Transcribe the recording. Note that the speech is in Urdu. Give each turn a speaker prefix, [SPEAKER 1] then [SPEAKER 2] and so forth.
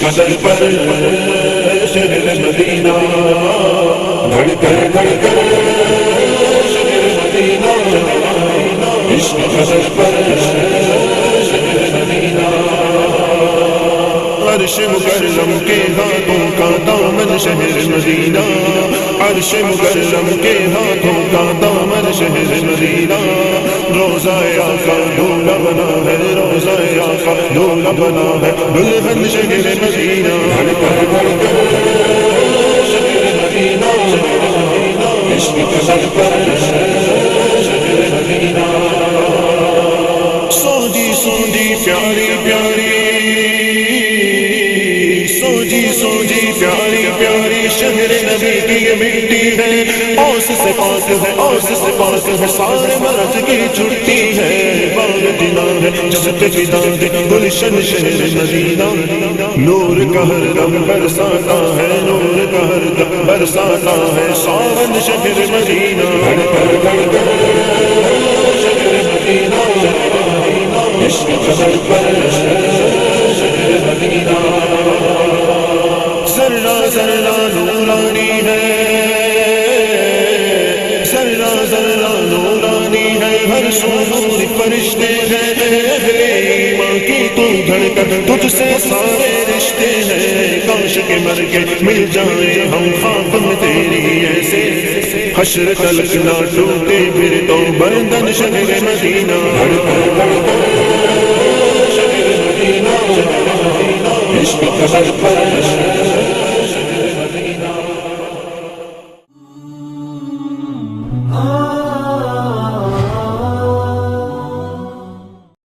[SPEAKER 1] قدر پر شہر مدینہ دھڑ کر شہر مدینہ عشق قدر پر شہر مدینہ عرش مکرم کے ہاتھوں کا دامن شہر مدینہ عرش مکرم کے ہاتھوں کا دامن شہر مدینہ روضہ آقا دولہا بنا ہے روضہ آقا دولہا بنا ہے دلہن شہر مدینہ شہر مدینہ عشق قدر پر شہر مدینہ سوجی سوجی پیاری پیاری سوجی پیاری پیاری شہر نبی کی یہ مٹی ہے اوس سے پاک ہے اوس سے پاک ہے سارے مرض کی چھٹی ہے باغ جنا ہے جس پہ فدا ہے گلشن شہر مدینہ نور کا ہر دم برساتا ہے نور کا ہر دم برساتا ہے ساون شہر مدینہ شہر مدینہ عشق قدر پر شہر مدینہ ذرہ ذرہ نورانی ہے ذرہ ذرہ نورانی ہے ہر سو نور فرشتے ہیں اہل ایمان کی تو دھڑکن تجھ سے سارے رشتے ہیں کاش کے مر کے مل جائیں ہم خواب میں تیری ایسے حشر تلک نہ ٹوٹے پھر تو بندن شہر مدینہ شہر مدینہ عشق قدر پر